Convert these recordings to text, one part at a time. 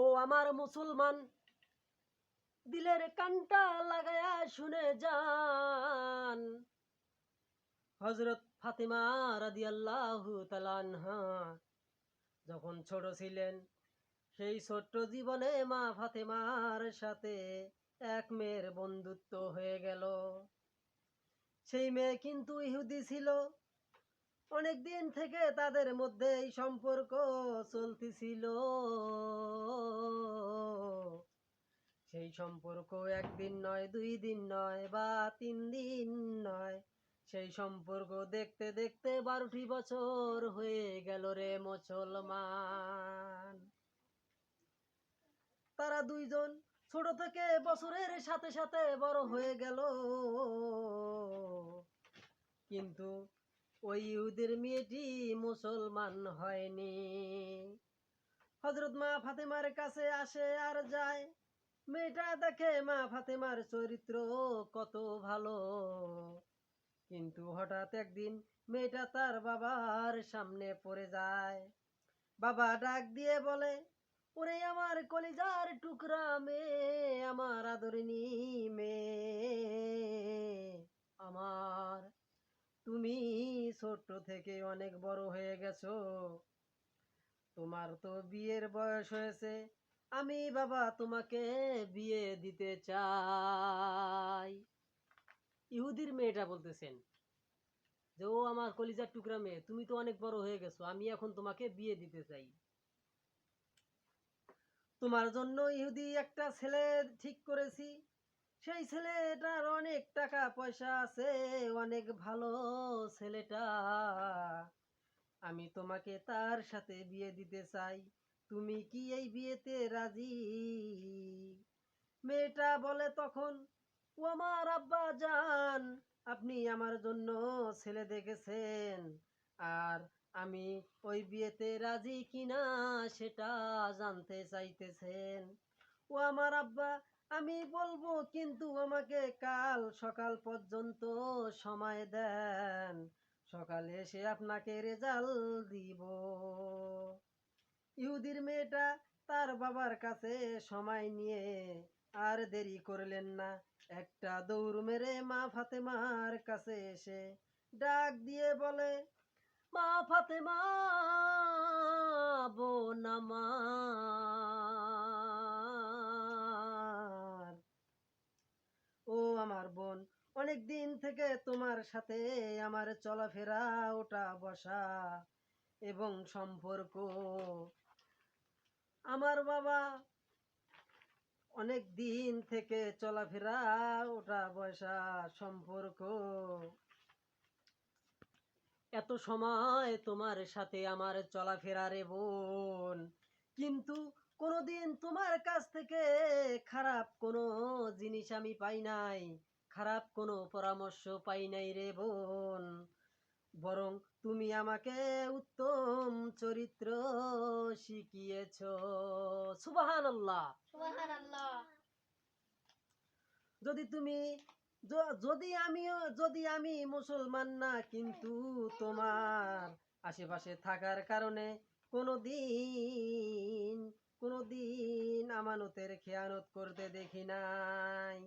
ও আমার মুসলমান, দিলের কানটা লাগায়া শুনে যান। হযরত ফাতেমা রাদিয়াল্লাহু তাআলা আনহা যখন ছোট ছিলেন, সেই ছোট্ট জীবনে মা ফাতেমার সাথে এক মেয়ের বন্ধুত্ব হয়ে গেল। সেই মেয়ে কিন্তু ইহুদি ছিল। অনেক দিন থেকে তাদের মধ্যে এই সম্পর্ক চলতেছিল। সেই সম্পর্ক একদিন নয়, 2 দিন নয় বা 3 দিন নয়, সেই সম্পর্ক দেখতে দেখতে 12টি বছর হয়ে গেল রে মুসলমান। তারা দুইজন ছোট থেকে বছরের সাথে সাথে বড় হয়ে গেল, কিন্তু ওই ইহুদির মেয়েটি মুসলমান হয়নি। হযরত মা ফাতেমার কাছে আসে আর যায়। মেয়েটা দেখে মা ফাতেমার চরিত্র কত ভালো, কিন্তু হঠাৎ একদিন মেয়েটা তার বাবার সামনে পড়ে যায়। বাবা ডাক দিয়ে বলে, ওরে আমার কলিজার টুকরা মেয়ে, আমার আদরিনী মেয়ে আমার, তুমি ছোট্ট থেকে অনেক বড় হয়ে গেছো, তোমার তো বিয়ের বয়স হয়েছে, আমি বাবা তোমাকে বিয়ে দিতে চাই। ইহুদির মেয়েটা বলতেছেন যে, ও আমার কলিজার টুকরা মেয়ে, তুমি তো অনেক বড় হয়ে গেছো, আমি এখন তোমাকে বিয়ে দিতে চাই। তোমার জন্য ইহুদি একটা ছেলে ঠিক করেছি। সেই ছেলেটার অনেক টাকা পয়সা আছে, অনেক ভালো ছেলেটা। আমি তোমাকে তার সাথে বিয়ে দিতে চাই, তুমি কি এই বিয়েতে রাজি? মেয়েটা বলে তখন, ও আমার আব্বা জান, আপনি আমার জন্য ছেলে দেখেছেন, আর আমি ওই বিয়েতে রাজি কিনা সেটা জানতে চাইতেছেন। ও আমার আব্বা, আমি বলবো, কিন্তু আমাকে কাল সকাল পর্যন্ত সময় দেন, সকালে এসে আপনাকে রেজাল্ট দিব। ইহুদির মেয়েটা তার বাবার কাছে সময় নিয়ে আর দেরি করলেন না, একটা দৌড় মেরে মা ফাতেমার কাছে এসে ডাক দিয়ে বলে, মা ফাতেমা, বোন আমার, ও আমার বোন, অনেক দিন থেকে তোমার সাথে আমার চলাফেরা, ওঠা বসা এবং সম্পর্ক। আমার বাবা অনেক দিন থেকে চলাফেরা, ওঠা বসা, সম্পর্ক, এত সময় তোমার সাথে আমার চলাফেরা রে বোন, কিন্তু কোনোদিন তোমার কাছ থেকে খারাপ কোনো জিনিস আমি পাই নাই, খারাপ কোনো পরামর্শ পাই নাই রে বোন, বরং তুমি আমাকে উত্তম চরিত্র শিখিয়েছ। সুবহানাল্লাহ, সুবহানাল্লাহ। যদি তুমি যদি আমি মুসলমান না, কিন্তু তোমার আশেপাশে থাকার কারণে কোনোদিন আমানতের খেয়ানত করতে দেখি নাই,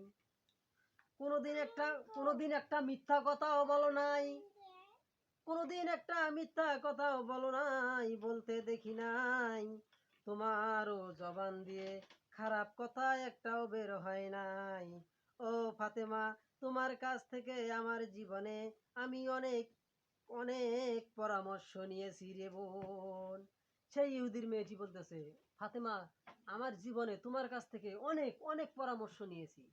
কোনোদিন একটা মিথ্যা কথাও বলো নাই, কোনোদিন একটা মিথ্যা কথাও বলো নাই, বলতে দেখি নাই, তোমারও জবান দিয়ে খারাপ কথা একটাও বের হয় নাই। ও ফাতেমা, তোমার কাছ থেকে আমার জীবনে আমি অনেক অনেক পরামর্শ নিয়েছি রে বোন। সেই ইহুদির মেয়েটি বলতেছে, ফাতেমা, আমার জীবনে তোমার কাছ থেকে অনেক অনেক পরামর্শ নিয়েছি,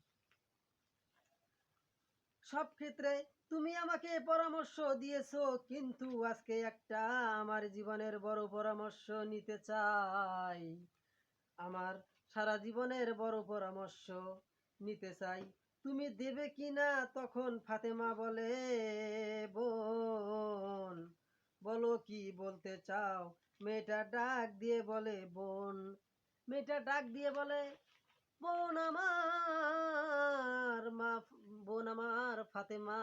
সব ক্ষেত্রে তুমি আমাকে পরামর্শ দিয়েছো, কিন্তু আজকে একটা আমার জীবনের বড় পরামর্শ নিতে চাই, আমার সারা জীবনের বড় পরামর্শ নিতে চাই, তুমি দেবে কিনা? তখন ফাতেমা বলে, বোন বলো কি বলতে চাও? মেয়েটা ডাক দিয়ে বলে, বোন আমার বোন আমার ফাতেমা,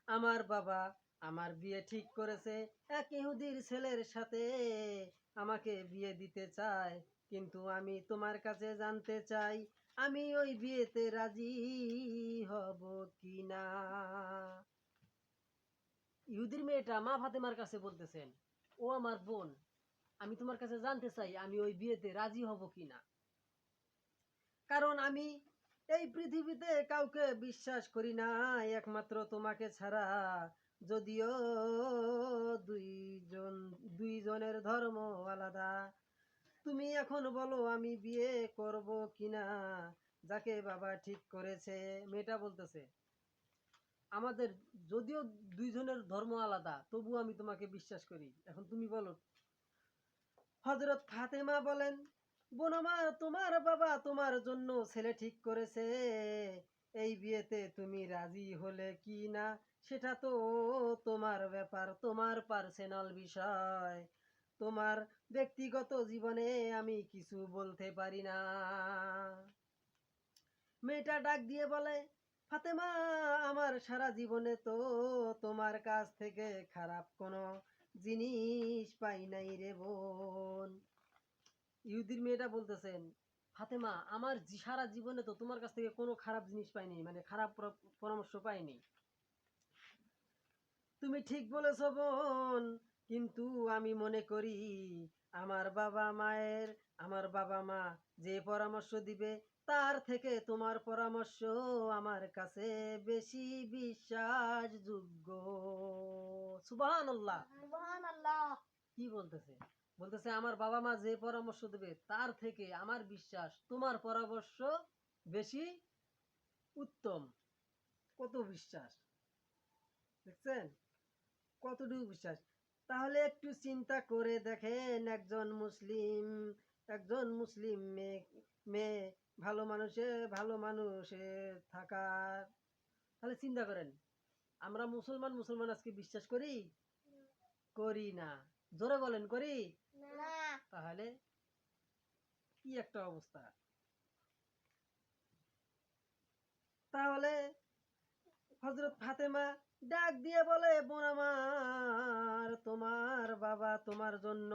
আমার বাবা আমার বিয়ে ঠিক করেছে এক ইহুদির ছেলের সাথে, আমাকে বিয়ে দিতে চায়, কিন্তু আমি তোমার কাছে জানতে চাই আমি ওই বিয়েতে রাজি হব কিনা। ইহুদির মেয়েটা মা ফাতেমার কাছে বলতেছেন, ও আমার বোন, আমি তোমার কাছে জানতে চাই আমি ওই বিয়েতে রাজি হব কিনা। কারণ আমি এই পৃথিবীতে কাউকে বিশ্বাস করি না একমাত্র তোমাকে ছাড়া। যদিও দুইজন দুইজনের ধর্ম আলাদা, তুমি এখন বলো আমি বিয়ে করব কিনা, যাকে বাবা ঠিক করেছে। মেয়েটা বলতেছে, আমাদের যদিও দুইজনের ধর্ম আলাদা তবু আমি তোমাকে বিশ্বাস করি, এখন তুমি বলো। হযরত ফাতেমা বলেন, বোন আমার, তোমার বাবা তোমার জন্য ছেলে ঠিক করেছে, এই বিয়েতে তুমি রাজি হলে কি না সেটা তো তোমার ব্যাপার, তোমার পার্সোনাল বিষয়। তোমার ব্যক্তিগত জীবনে আমি কিছু বলতে পারি না। মেয়েটা ডাক দিয়ে বলে, ফাতেমা, আমার সারা জীবনে তো তোমার কাছ থেকে খারাপ কোনো জিনিস পাই নাই রে বোন। ইহুদির মেয়েটা বলতেছেন, ফাতেমা, আমার সারা জীবনে তো তোমার কাছ থেকে কোনো খারাপ জিনিস পাইনি, মানে খারাপ পরামর্শ পাইনি। তুমি ঠিক বলেছো বোন, কিন্তু আমি মনে করি আমার বাবা মায়ের আমার বাবা মা যে পরামর্শ দিবে তার থেকে তোমার পরামর্শ আমার কাছে বেশি বিশ্বাসযোগ্য। সুবহানাল্লাহ। সুবহানাল্লাহ। কি বলতেছে? বলতেছে আমার বাবা মা যে পরামর্শ দেবে তার থেকে আমার বিশ্বাস তোমার পরামর্শ বেশি উত্তম। কত বিশ্বাস, দেখছেন কতটুকু বিশ্বাস। তাহলে একটু চিন্তা করে দেখেন, একজন মুসলিম মেয়ে মেয়ে ভালো মানুষে থাকার, তাহলে চিন্তা করেন, আমরা মুসলমান আজকে বিশ্বাস করি করি না? জোরে বলেন, করি? না। তাহলে কি একটা অবস্থা। তাহলে হযরত ফাতেমা ডাক দিয়ে বলে, বোন আমার, তোমার বাবা তোমার জন্য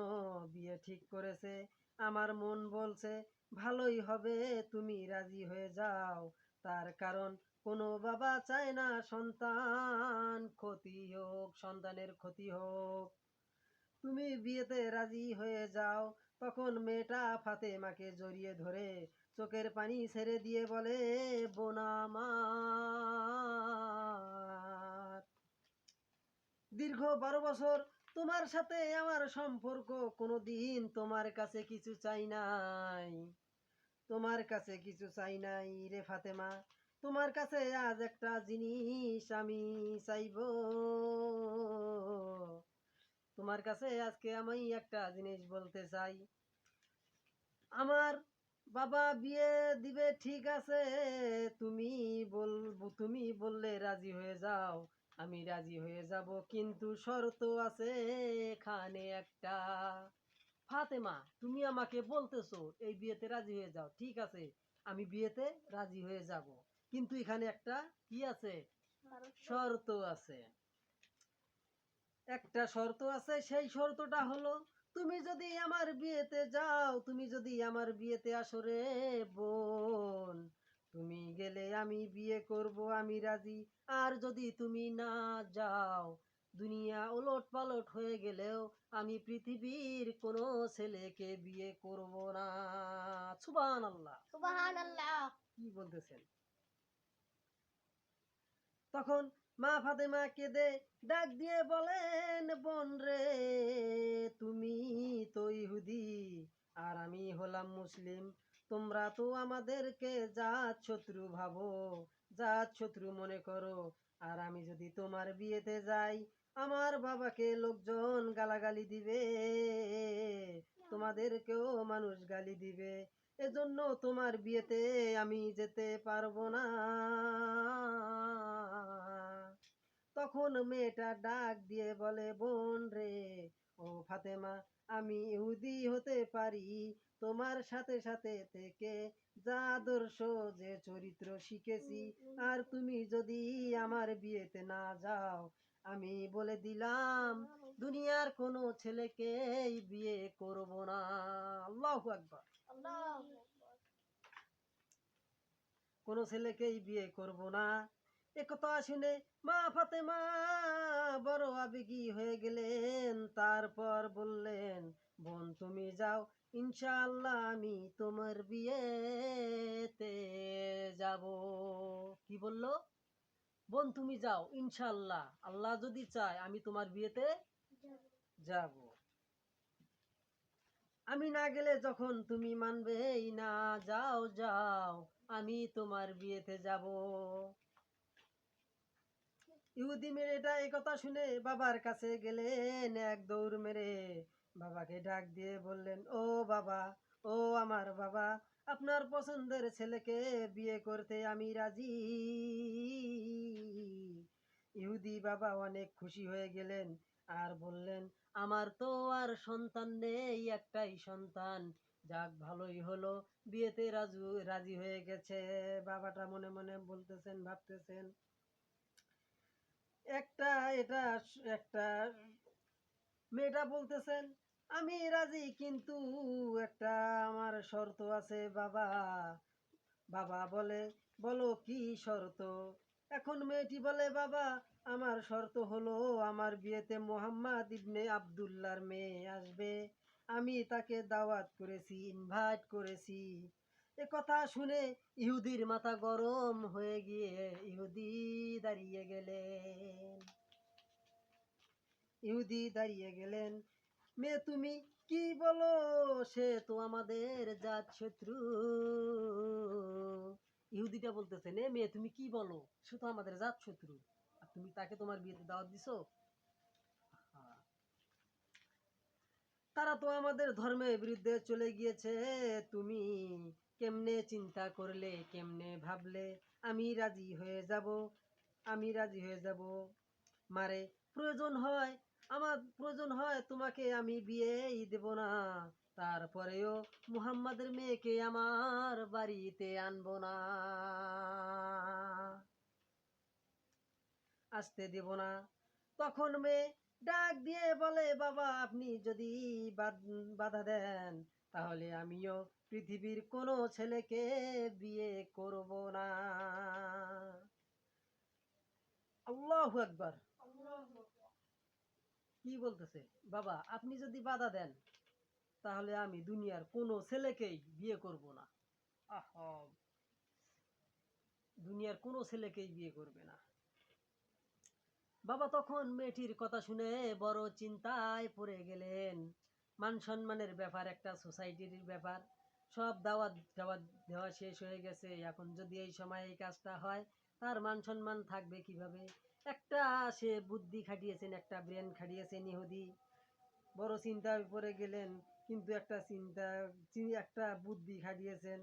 বিয়ে ঠিক করেছে, আমার মন বলছে ভালোই হবে তুমি রাজি হয়ে যাও। তার কারণ কোনো বাবা চায় না সন্তানের ক্ষতি হোক। তুমি বিয়েতে রাজি হয়ে যাও। তখন মেয়েটা ফাতেমাকে জড়িয়ে ধরে চোখের পানি ছেড়ে দিয়ে বলে, বোন আমার, দীর্ঘ 12 বছর তোমার সাথে আমার সম্পর্ক, কোনোদিন তোমার কাছে কিছু চাই নাই, তোমার কাছে কিছু চাই নাই রে ফাতেমা। তোমার কাছে আজ একটা জিনিস আমি চাইবো, তোমার কাছে আজকে আমি একটা জিনিস বলতে চাই। আমার বাবা বিয়ে দিবে ঠিক আছে, তুমি বললে রাজি হয়ে যাও, আমি রাজি হয়ে যাব, কিন্তু শর্ত আছে এখানে একটা। ফাতেমা, তুমি আমাকে বলতেছো এই বিয়েতে রাজি হয়ে যাও, ঠিক আছে আমি বিয়েতে রাজি হয়ে যাব, কিন্তু এখানে একটা কি আছে, শর্ত আছে। একটা শর্ত আছে, সেই শর্তটা হলো, তুমি যদি আমার বিয়েতে আসো রে বোন, তুমি গেলে আমি বিয়ে করব, আমি রাজি। আর যদি তুমি না যাও, দুনিয়া ওলট পালট হয়ে গেলেও আমি পৃথিবীর কোনো ছেলেকে বিয়ে করব না। সুবহানাল্লাহ। সুবহানাল্লাহ। কি বলতেছেন? তখন মা ফাতেমা কেঁদে ডাক দিয়ে বলেন, বোন রে, তুমি তো ইহুদি আর আমি হলাম মুসলিম, তোমরা তো আমাদেরকে জাত শত্রু ভাবো, জাত শত্রু মনে করো। আর আমি যদি তোমার বিয়েতে যাই, আমার বাবাকে লোকজন গালাগালি দিবে, তোমাদেরকেও মানুষ গালি দিবে, এজন্য তোমার বিয়েতে আমি যেতে পারবো না। তখন মেয়েটা ডাক দিয়ে বলে, বোন রে, ও ফাতেমা, আমি ইহুদি হতে পারি, তোমার সাথে সাথে থেকে যা আদর্শ যে চরিত্র শিখেছি, আর তুমি যদি আমার বিয়েতে না যাও, আমি বলে দিলাম দুনিয়ার কোনো ছেলেকেই বিয়ে করব না। আল্লাহু আকবার। আল্লাহু কোনো ছেলেকেই বিয়ে করব না। একথা শুনে মা ফাতেমা বড় আবেগী হয়ে গেলেন। তারপর বললেন, বোন তুমি যাও, ইনশাআল্লাহ আমি তোমার বিয়েতে যাব। কি বললো? বোন তুমি যাও, ইনশাআল্লাহ আল্লাহ যদি চায় আমি তোমার বিয়েতে যাব। আমি না গেলে যখন তুমি মানবেই না, যাও যাও আমি তোমার বিয়েতে যাব। ইহুদি মেয়েটা এই কথা শুনে বাবার কাছে গেলেন। এক দৌড় মেরে বাবাকে ডাক দিয়ে বললেন, ও বাবা, ও আমার বাবা, আপনার পছন্দের ছেলেকে বিয়ে করতে আমি রাজি। ইহুদি বাবা অনেক খুশি হয়ে গেলেন আর বললেন, আমার তো আর সন্তান নেই, একটাই সন্তান, যাক ভালোই হলো, বিয়েতে রাজি হয়ে গেছে। বাবাটা মনে মনে বলতেছেন, ভাবতেছেন, একটা এটা একটা মেয়েটা বলতেছেন আমি রাজি, কিন্তু একটা আমার শর্ত আছে বাবা। বাবা বলে, বলো কি শর্ত? এখন মেয়েটি বলে, বাবা আমার শর্ত হলো আমার বিয়েতে মোহাম্মদ ইবনে আব্দুল্লাহর মেয়ে আসবে, আমি তাকে দাওয়াত করেছি, ইনভাইট করেছি। এ কথা শুনে ইহুদির মাথা গরম হয়ে গিয়ে ইহুদি দাঁড়িয়ে গেলেন। ইহুদি দাঁড়িয়ে গেলেন, মেয়ে তুমি কি বলো? সে তো আমাদের জাত শত্রু। ইহুদিটা বলতেছে, নে মেয়ে তুমি কি বলো? সে তো আমাদের জাত শত্রু, আর তুমি তাকে তোমার বিয়েতে দাওয়াত দিছো? তারা তো আমাদের ধর্মের বিরুদ্ধে চলে গিয়েছে। তুমি কেমনে চিন্তা করলে, কেমনে ভাবলে আমি রাজি হয়ে যাব? আমি রাজি হয়ে যাব। মারে প্রয়োজন হয় তোমাকে আমি বিয়েই দেব না, তারপরেও মুহাম্মাদের মেয়েকে আমার বাড়িতে আনবো না, আসতে দেব না। তখন মেয়ে ডাক দিয়ে বলে, বাবা আপনি যদি বাধা দেন তাহলে আমিও পৃথিবীর কোনো ছেলেকে বিয়ে করব না। আল্লাহু আকবার। কি বলতেছে? বাবা আপনি যদি বাধা দেন তাহলে আমি দুনিয়ার কোনো ছেলেকেই বিয়ে করব না। আহা, দুনিয়ার কোনো ছেলেকেই বিয়ে করবে না। বাবা তখন মেয়েটির কথা শুনে বড় চিন্তায় পড়ে গেলেন। মান সম্মানের ব্যাপার, একটা সোসাইটির ব্যাপার, সব দাওয়াত দাওয়াত দেওয়া শেষ হয়ে গেছে। এখন যদি এই সময় এই কাজটা হয় তার মান সম্মান থাকবে কিভাবে? একটা সে বুদ্ধি খাটিয়েছেন, একটা ব্রেন খাটিয়েছেন ইহুদি। বড় চিন্তায় পড়ে গেলেন, কিন্তু একটা বুদ্ধি খাটিয়েছেন।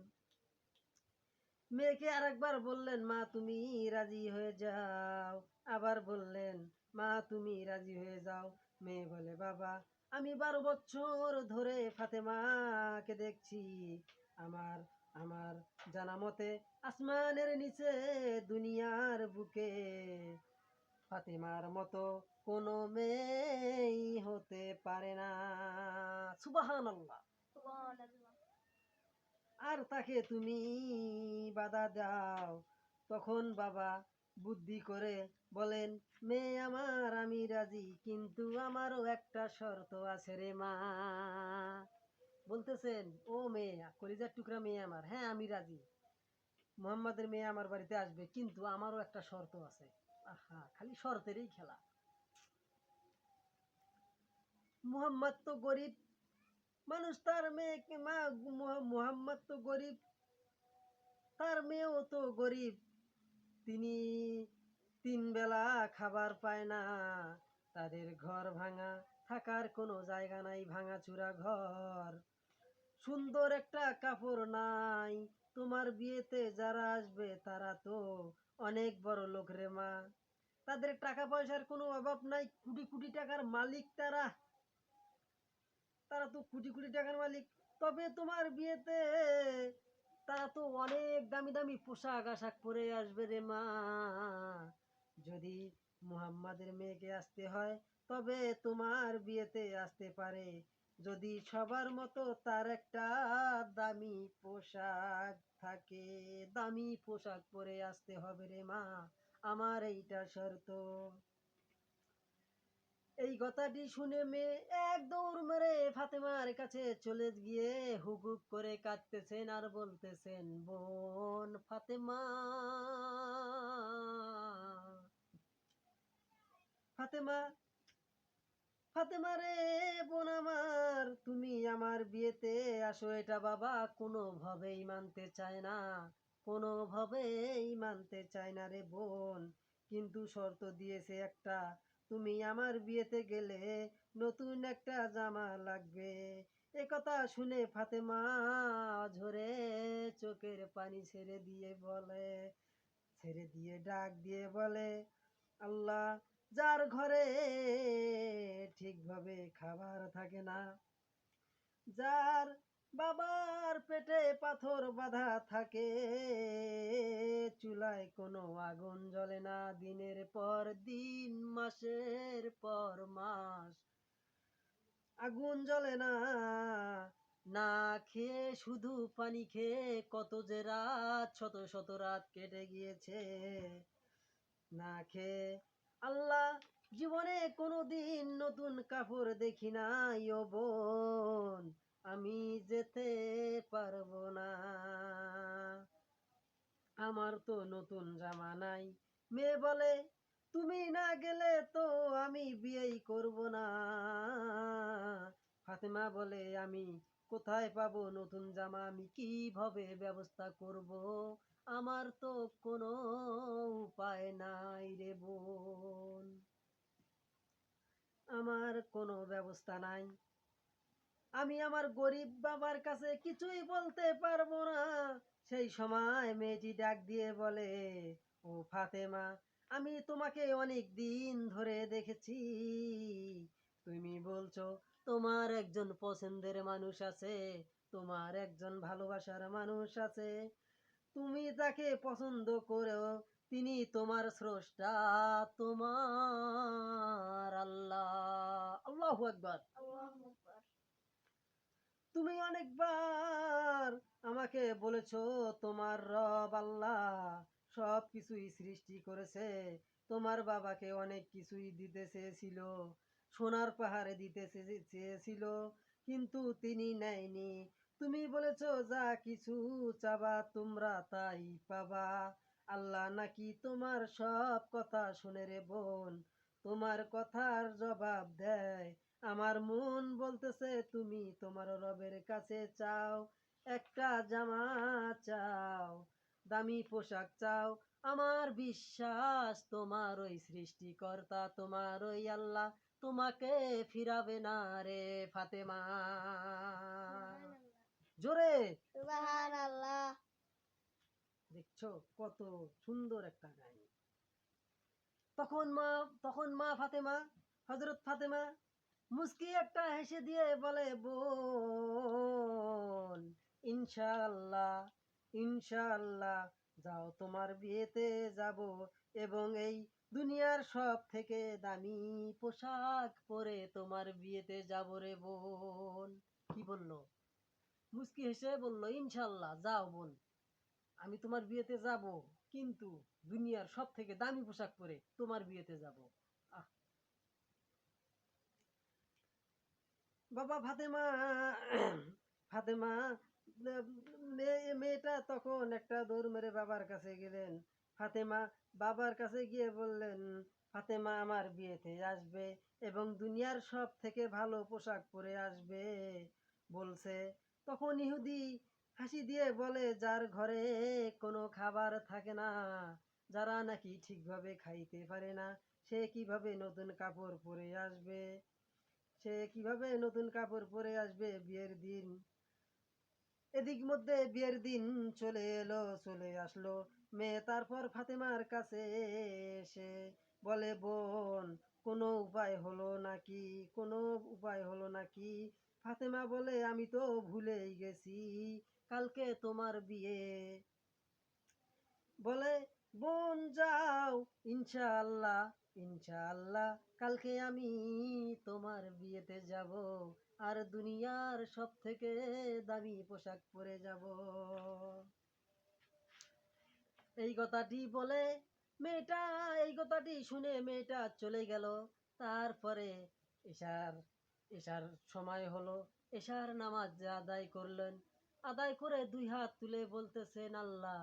মেয়েকে আরেকবার বললেন, মা তুমি রাজি হয়ে যাও। আবার বললেন, মা তুমি রাজি হয়ে যাও। মেয়ে বলে, বাবা আমি 12 বছর ধরে ফাতেমাকে দেখছি। আমার আমার জানা মতে আসমানের নিচে দুনিয়ার বুকে ফাতেমার মতো কোনো মেয়েই হতে পারে না। সুবহানাল্লাহ। সুবহানাল্লাহ। আর তাকে তুমি বাধা দাও। তখন বাবা বুদ্ধি করে বলেন, মেয়ে আমার আমি রাজি, কিন্তু আমারও একটা শর্ত আছে রে মা। বলতেছেন, ও মেয়ে, কলিজার টুকরা মেয়ে আমার, হ্যাঁ আমি রাজি, মোহাম্মদের মেয়ে আমার বাড়িতে আসবে, কিন্তু আমারও একটা শর্ত আছে। আহা, খালি শর্তেরই খেলা। মুহাম্মদ তো গরিব মানুষ, তার মেয়েকে মুহাম্মদ তো গরিব, তার মেয়েও তো গরিব, তিনি 3 বেলা খাবার পায় না, তাদের ঘর ভাঙা, থাকার কোনো জায়গা নাই, ভাঙাচুরা ঘর, সুন্দর একটা কাপড় নাই। তোমার বিয়েতে যারা আসবে তারা তো অনেক বড় লোক রে মা, তাদের টাকা পয়সার কোনো অভাব নাই, কোটি কোটি টাকার মালিক তারা, তারা তো কোটি কোটি টাকার মালিক। তবে তোমার বিয়েতে তারা তো অনেক দামি দামি পোশাক আশাক পরে আসবে রে মা। যদি মুহাম্মাদের মেয়েকে আসতে হয়, তবে তোমার বিয়েতে আসতে পারে। যদি সবার মতো তার একটা দামি পোশাক থাকে, দামি পোশাক পরে আসতে হবে রে মা, আমার এইটা শর্ত। এই কথাটি শুনে মেয়ে এক দৌড় মেরে ফাতেমার কাছে চলে গিয়ে হুক হুক করে কাঁদতেছেন আর বলতেছেন, বোন ফাতেমা, ফাতেমা, ফাতেমা রে বোন আমার, তুমি আমার বিয়েতে আসো, এটা বাবা কোনোভাবেই মানতে চায় না, কোনোভাবেই মানতে চায় না রে বোন, কিন্তু শর্ত দিয়েছে একটা, তুমি আমার বিয়েতে গেলে নতুন একটা জামা লাগবে। এ কথা শুনে ফাতেমা ঝরে চোখের পানি ছেড়ে দিয়ে ডাক দিয়ে বলে, আল্লাহ, যার ঘরে ঠিকভাবে খাবার থাকে না, যার বাবার পেটে পাথর বাঁধা থাকে, চুলায় কোনো আগুন জ্বলে না দিনের পর দিন, মাসের পর মাস, আগুন জ্বলে না, না খেয়ে শুধু পানি খেয়ে কত যে রাত, শত শত রাত কেটে গিয়েছে না খেয়ে। আল্লাহ, জীবনে কোনোদিন নতুন কাপড় দেখি নাই ও বোন, আমি যেতে পারবো না, আমার তো নতুন জামা নাই। মেয়ে বলে, তুমি না গেলে তো আমি বিয়েই করব না। ফাতেমা বলে, আমি কোথায় পাবো নতুন জামা, আমি কিভাবে ব্যবস্থা করব, আমার তো কোনো উপায় নাই রে বোন, আমার কোনো ব্যবস্থা নাই, আমি আমার গরিব বাবার কাছে কিছুই বলতে পারবো না। সেই সময় মেয়েটি ডাক দিয়ে বলে, ও ফাতেমা, আমি তোমাকে অনেক দিন ধরে দেখেছি, তুমি বলছো তোমার একজন পছন্দের মানুষ আছে, তোমার একজন ভালোবাসার মানুষ আছে, তুমি যাকে পছন্দ করো তিনি তোমার স্রষ্টা, তোমার আল্লাহ। আল্লাহু আকবার। আল্লাহু আকবার। তুমি অনেকবার আমাকে বলেছো তোমার রব আল্লাহ সব কিছুই সৃষ্টি করেছে, তোমার বাবাকে অনেক কিছুই দিতে চেয়েছিল, সোনার পাহাড়ে দিতে চেয়েছিল, কিন্তু তিনি নেয়নি। তুমি বলেছো যা কিছু চাবা তোমরা তাই পাবা। আল্লাহ নাকি তোমার সব কথা শুনে রে বোন, তোমার কথার জবাব দেয়। আমার মন বলতেছে তুমি তোমার রবের কাছে চাও, একটা জামা চাও, দামি পোশাক চাও, আমার বিশ্বাস তোমার ওই সৃষ্টিকর্তা, তোমার ওই আল্লাহ তোমাকে ফিরাবে না রে ফাতেমা। জোরে সুবহানাল্লাহ। দেখছো কত সুন্দর একটা গান। তখন মা ফাতেমা, হযরত ফাতেমা মুস্কি একটা হেসে দিয়ে বলে, বোন, ইনশাআল্লাহ, ইনশাআল্লাহ, যাও তোমার বিয়েতে যাব, এবং এই দুনিয়ার সব থেকে দামি পোশাক পরে তোমার বিয়েতে যাব রে বোন। কি বললো? মুস্কি হেসে বলল, ইনশাআল্লাহ, যাও বোন, আমি তোমার বিয়েতে যাব, কিন্তু দুনিয়ার সব থেকে দামি পোশাক পরে তোমার বিয়েতে যাব। আহ, বাবা ফাতেমা, ফাতেমা, মেয়েটা তখন একটা দৌড় মেরে বাবার কাছে গেলেন। ফাতেমা বাবার কাছে গিয়ে বললেন, ফাতেমা আমার বিয়েতে আসবে এবং দুনিয়ার সব থেকে ভালো পোশাক পরে আসবে বলছে। তখন ইহুদি হাসি দিয়ে বলে, যার ঘরে কোনো খাবার থাকে না, যারা নাকি ঠিকভাবে খাইতে পারে না, সে কিভাবে নতুন কাপড় পরে আসবে, সে কিভাবে নতুন কাপড় পরে আসবে বিয়ের দিন। এদিক মধ্যে বিয়ের দিন চলে আসলো। মেয়ে তারপর ফাতেমার কাছে এসে বলে, বোন, কোনো উপায় হলো নাকি, কোনো উপায় হলো নাকি? ফাতেমা বলে, আমি তো ভুলেই গেছি, কালকে তোমার বিয়ে। বলে, বোন যাও ইনশাআল্লাহ, ইনশাআল্লাহ কালকে আমি তোমার বিয়েতে যাব, আর দুনিয়ার সব থেকে দামি পোশাক পরে যাব। এই কথাটি বলে মেয়েটা, এই কথাটি শুনে মেয়েটা চলে গেল। তারপরে এশার এশার সময় হলো, এশার নামাজ আদায় করলেন। আদায় করে দুই হাত তুলে বলতেছেন, আল্লাহ,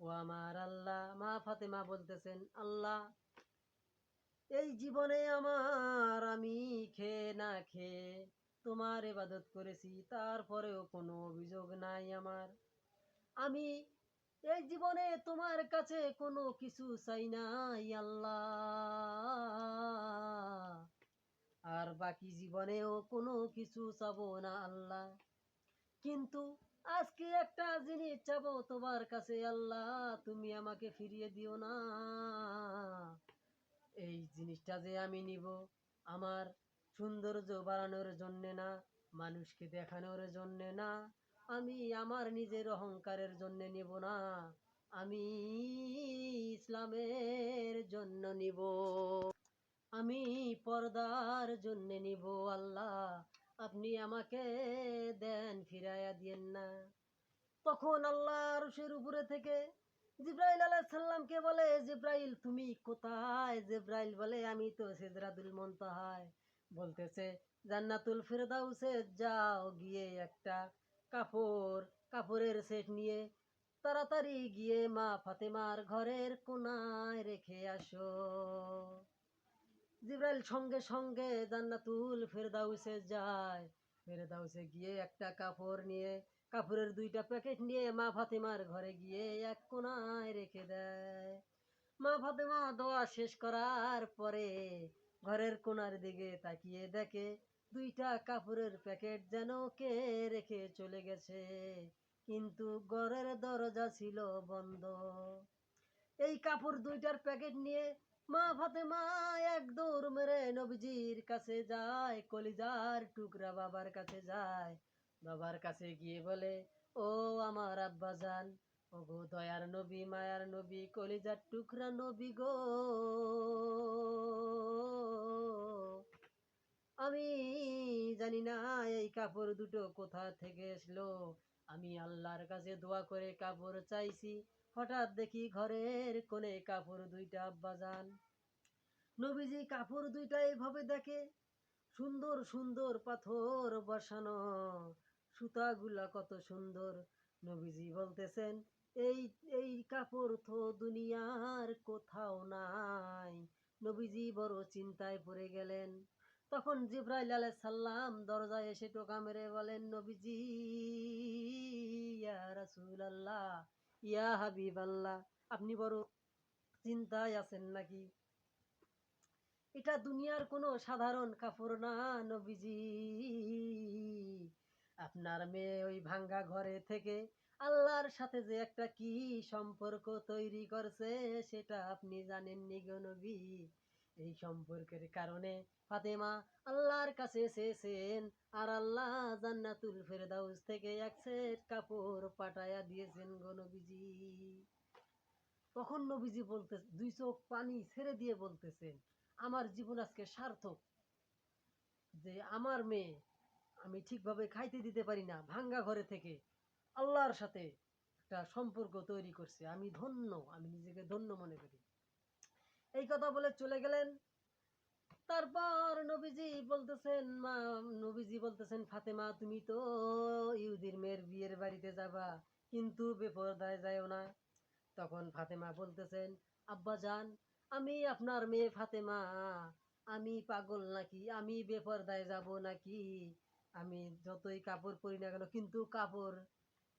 ও আমার আল্লাহ। মা ফাতেমা বলতেছেন, আল্লাহ, এই জীবনে আমি খেয়ে না খেয়ে তোমার ইবাদত করেছি, তারপরেও কোনো অভিযোগ নাই আমার। আমি এই জীবনে তোমার কাছে কোনো কিছু চাই নাই আল্লাহ, আর বাকি জীবনেও কোনো কিছু চাবো না আল্লাহ। কিন্তু আজকে একটা জিনিস চাবো তোমার কাছে আল্লাহ, তুমি আমাকে ফিরিয়ে দিও না। এই জিনিসটা যে আমি নিব, আমার সৌন্দর্য বাড়ানোর জন্যে না, মানুষকে দেখানোর জন্যে না, আমি আমার নিজের অহংকারের জন্যে নিব না, আমি ইসলামের জন্য নিব, আমি পর্দার জন্যে নিব আল্লাহ, আপনি আমাকে দেন, ফিরাইয়া দিয়েন না। তখন আল্লাহ আরশের উপরে থেকে জিব্রাইল আলাইহিস সালামকে বলে, জিব্রাইল তুমি কোথায়? জিব্রাইল বলে, আমি তো সিদরাতুল মুনতাহায়। বলতেছে, জান্নাতুল ফেরদাউসে যাও, গিয়ে একটা কাপড়ের সেট নিয়ে তাড়াতাড়ি গিয়ে মা ফাতেমার ঘরের কোনায় রেখে আসো। জিব্রাইল সঙ্গে সঙ্গে জান্নাতুল ফেরদাউসে যায়। ফেরদাউসে গিয়ে একটা কাপড় নিয়ে, কাপড়ের দুইটা প্যাকেট নিয়ে মা ফাতেমার ঘরে গিয়ে এক কোনায় রেখে দেয়। মা ফাতেমা দোয়া শেষ করার পরে ঘরের কোনার দিকে তাকিয়ে দেখে দুইটা কাপড়ের প্যাকেট যেন কে রেখে চলে গেছে, কিন্তু ঘরের দরজা ছিল বন্ধ। এই কাপড় দুইটার প্যাকেট নিয়ে মা ফাতেমা এক দৌড় মেরে নবীজির কাছে যায়, কলিজার টুকরা বাবার কাছে যায়। বাবার কাছে গিয়ে বলে, ও আমার আব্বাজান, ও গো দয়ার নবী, মায়ার নবী, কলিজার টুকরা নবী গো, আমি জানি না এই কাপড় দুটো কোথা থেকে আসলো। আমি আল্লাহর কাছে দোয়া করে কাপড় চাইছি, হঠাৎ দেখি ঘরের কোণে কাপড় দুইটা আব্বাজান। নবীজি কাপড় দুইটা এভাবে দেখে, সুন্দর সুন্দর পাথর বসানো, সুতাগুলা কত সুন্দর। নবীজি বলতেছেন, এই এই কাপড় তো দুনিয়ার কোথাও নাই। নবীজি বড় চিন্তায় পড়ে গেলেন। তখন জিব্রাইল আলাইহিস সালাম দরজায় এসে টোকা মেরে বলেন, নবীজি, ইয়া রাসূলুল্লাহ, ইয়া হাবিবাল্লাহ, আপনি বড় চিন্তায় আছেন নাকি? এটা দুনিয়ার কোনো সাধারণ কাপড় না নবীজি, আপনার মেয়ে ওই ভাঙ্গা ঘরে থেকে আল্লাহর সাথে যে একটা কি সম্পর্ক তৈরি করছে সেটা আপনি জানেননি গো নবী। এই সম্পর্কের কারণে ফাতেমা আল্লাহর কাছে এসেছেন, আর আল্লাহ জান্নাতুল ফেরদাউস থেকে এক সেট কাপড় পাঠায়া দিয়েছেন গো নবীজি। তখন নবীজি বলতে, দুই চোখ পানি ছেড়ে দিয়ে বলতেছেন, আমার জীবন আজকে সার্থক, যে আমার মেয়ে আমি ঠিকভাবে খাইতে দিতে পারি না, ভাঙ্গা ঘরে থেকে আল্লাহর সাথে একটা সম্পর্ক তৈরি করছে, আমি ধন্য, আমি নিজেকে ধন্য মনে করি। এই কথা বলে চলে গেলেন। তারপর নবীজি বলতেছেন, ফাতেমা তুমি তো ইহুদির মেয়ের বিয়ের বাড়িতে যাবা, কিন্তু বেপরদায় যাও না। তখন ফাতেমা বলতেছেন, আব্বাজান, আমি আপনার মেয়ে ফাতেমা, আমি পাগল নাকি? আমি বেপরদায় যাব নাকি? আমি যতই কাপড় পরি না কেন, কিন্তু কাপড়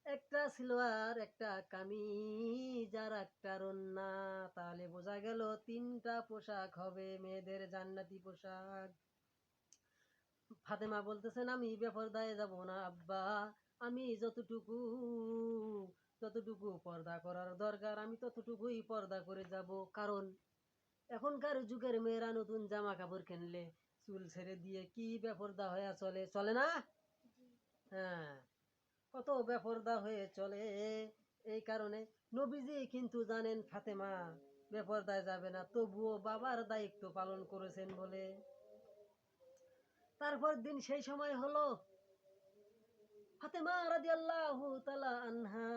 একটা সিলোয়ার, একটা কামিজ আর একটা ওড়না, তাহলে বোঝা গেল তিনটা পোশাক হবে মেয়েদের জান্নাতি পোশাক। ফাতেমা বলতেছেন, আমি বেপরদায় যাব না আব্বা, আমি যতটুকু পর্দা করার দরকার আমি ততটুকুই পর্দা করে যাব। কারণ এখনকার যুগের মেয়েরা নতুন জামা কাপড় কিনলে চুল ছেড়ে দিয়ে কি বেপরদা হয়ে চলে, চলে না? হ্যাঁ, কত বেপরদা হয়ে চলে। এই কারণে নবীজি কিন্তু জানেন ফাতেমা বেপরদায় যাবে না, তবুও বাবার দায়িত্ব পালন করেছেন বলে। তারপর দিন সেই সময় হলো, ফাতেমা রাদিয়াল্লাহু তাআলা আনহা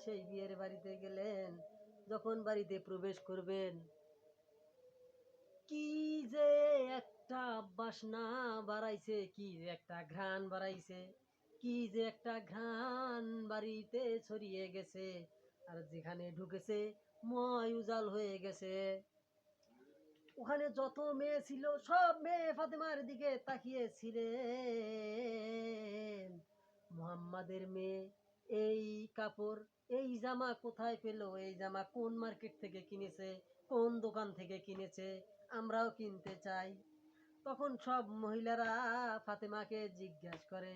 সেই বিয়ের বাড়িতে গেলেন। যখন বাড়িতে প্রবেশ করবেন, কি যে একটা বাসনা বাড়াইছে, কি যে একটা ঘ্রাণ বাড়াইছে, কি যে একটা ঘ্রাণ বাড়িতে ছড়িয়ে গেছে, আর যেখানে ঢুকেছে ময় উজাল হয়ে গেছে। ওখানে যত মেয়ে ছিল সব মেয়ে ফাতেমার দিকে তাকিয়েছিলেন। মুহাম্মাদের মেয়ে এই কাপড়, এই জামা কোথায় পেলো, এই জামা কোন মার্কেট থেকে কিনেছে, কোন দোকান থেকে কিনেছে, আমরাও কিনতে চাই। তখন সব মহিলারা ফাতেমাকে জিজ্ঞাসা করে,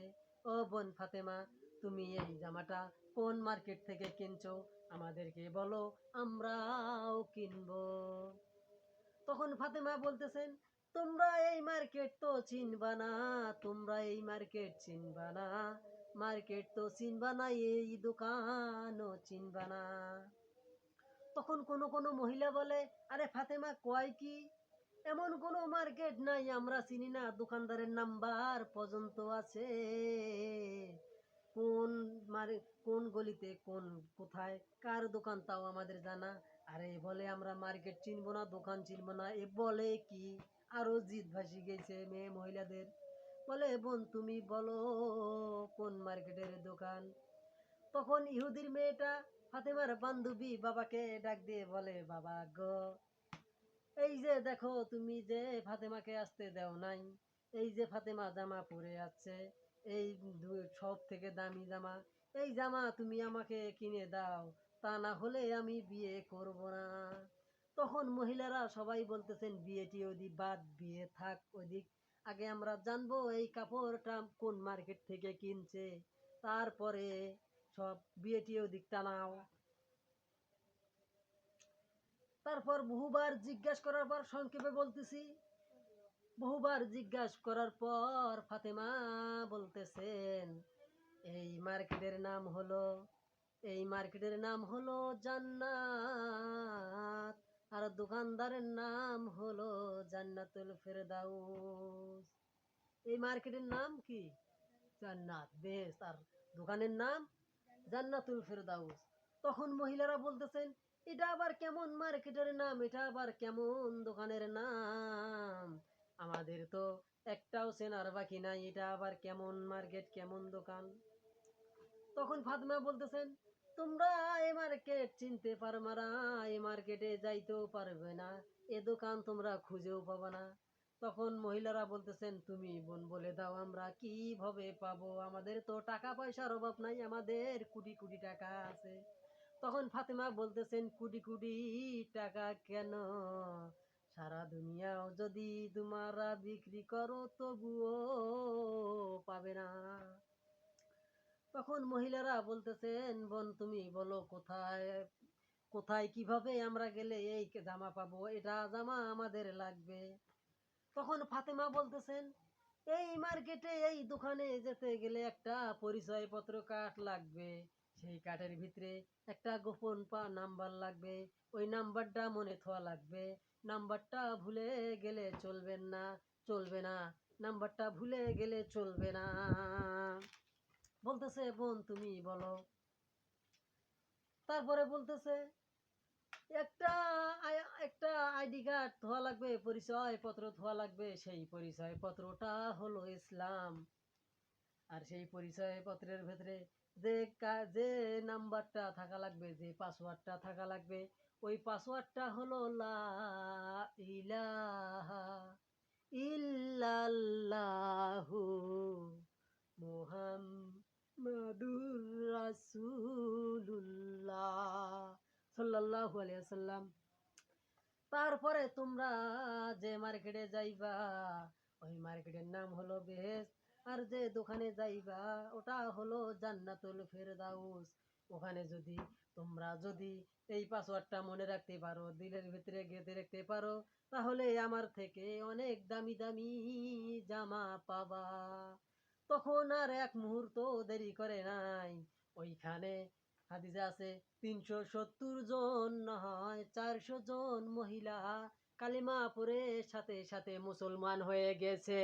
ও বোন ফাতেমা, তুমি এই জামাটা কোন মার্কেট থেকে কিনছো, আমাদেরকে বলো, আমরাও কিনবো। তখন ফাতেমা বলতেছেন, তোমরা এই মার্কেট তো চিনবা না, তোমরা এই মার্কেট চিনবা না, মার্কেট তো চিনবা না, এই দোকানও চিনবা না। তখন কোন কোন মহিলা বলে, আরে ফাতেমা কয় কি, এমন কোনো মার্কেট নাই আমরা চিনি না, দোকানদারের নাম্বার পর্যন্ত আছে, কোন কোন গলিতে কোন কোথায় কার দোকান তাও আমাদের জানা। আরে বলে আমরা মার্কেট চিনবো না, দোকান চিনবো না, এ বলে কি। আরো জিদ ভাসি গেছে মেয়ে মহিলাদের। বলে, বোন তুমি বলো কোন মার্কেটের দোকান। তখন ইহুদির মেয়েটা ফাতেমার বান্ধবী বাবাকে ডাক দিয়ে বলে, বাবা গো, এই যে দেখো তুমি যে ফাতেমাকে আসতে দাও নাই, এই যে ফাতেমা জামা পরে আছে, এই সব থেকে দামি জামা, এই জামা তুমি আমাকে কিনে দাও, তা না হলে আমি বিয়ে করব না। তখন মহিলারা সবাই বলতেছেন, বিয়েটি ওদিক বাদ, বিয়ে থাক ওদিক, আগে আমরা জানবো এই কাপড়টা কোন মার্কেট থেকে কিনছে, তারপরে সব বিয়েটি ওদিক টানাও। তারপর বহুবার জিজ্ঞাসা করার পর, সংক্ষেপে বলতেছি, বহুবার জিজ্ঞাসা করার পর ফাতেমা বলতেছেন, এই মার্কেটের নাম হলো, এই মার্কেটের নাম হলো জান্নাত, আর দোকানদারের নাম হলো জান্নাতুল ফেরদাউস। এই মার্কেটের নাম কি? জান্নাত। বেশ, আর দোকানের নাম জান্নাতুল ফেরদাউস। তখন মহিলারা বলতেছেন, এটা আবার কেমন মার্কেটের নাম, এটা আবার কেমন দোকানের নাম, আমাদের তো একটাও চেনার বাকি নাই, এটা আবার কেমন মার্কেট, কেমন দোকান। তখন ফাতেমা বলতেছেন, তোমরা এই মার্কেট চিনতে পারবে না, এই মার্কেটে যাইতেও পারবে না, এ দোকান তোমরা খুঁজেও পাবে না। তখন মহিলারা বলতেছেন, তুমি বোন বলে দাও আমরা কিভাবে পাবো, আমাদের তো টাকা পয়সার অভাব নাই, আমাদের কোটি কোটি টাকা আছে। তখন ফাতেমা বলতেছেন, কোটি কোটি টাকা কেন, সারা দুনিয়াও যদি তোমরা বিক্রি করো তবুও পাবে না। তখন মহিলারা বলতেছেন, বোন তুমি বলো কোথায়, কোথায় কিভাবে আমরা গেলে এই জামা পাবো, এটা জামা আমাদের লাগবে। তখন ফাতেমা বলতেছেন, এই মার্কেটে এই দোকানে যেতে গেলে একটা পরিচয়পত্র কার্ড লাগবে, সেই কার্ডের ভিতরে একটা গোপন নাম্বার লাগবে, ওই নাম্বারটা মনে থোয়া লাগবে, নাম্বারটা ভুলে গেলে চলবে না, চলবে না, নাম্বারটা ভুলে গেলে চলবে না। বলতেছে, বোন তুমি বলো। তারপরে বলতেছে, একটা একটা আইডি কার্ড ধোয়া লাগবে, পরিচয় পত্র ধোয়া লাগবে, সেই পরিচয় পত্রটা হলো ইসলাম। আর সেই পরিচয় পত্রের ভেতরে যে যে নাম্বারটা থাকা লাগবে, যে পাসওয়ার্ডটা থাকা লাগবে, ওই পাসওয়ার্ডটা হলো লা ইলাহা ইল্লাল্লাহু মুহাম্মাদুর রাসূলুল্লাহ সাল্লাল্লাহু আলাইহি ওয়াসাল্লাম। তারপরে তোমরা যে মার্কেটে যাইবা, ওই মার্কেটের নাম হলো বেহেশত, আর যে দোকানে যাইবা ওটা হলো জান্নাতুল ফেরদাউস। ওখানে যদি তোমরা যদি এই পাসওয়ার্ডটা মনে রাখতে পারো, দিলের ভিতরে গেঁথে রাখতে পারো, তাহলে আমার থেকে অনেক দামি দামি জামা পাবা। তখন আর এক মুহূর্ত দেরি করে নাই, ওইখানে হাদিসে আছে 370 জন নয় 400 জন মহিলা কালিমা পড়ে সাথে সাথে মুসলমান হয়ে গেছে।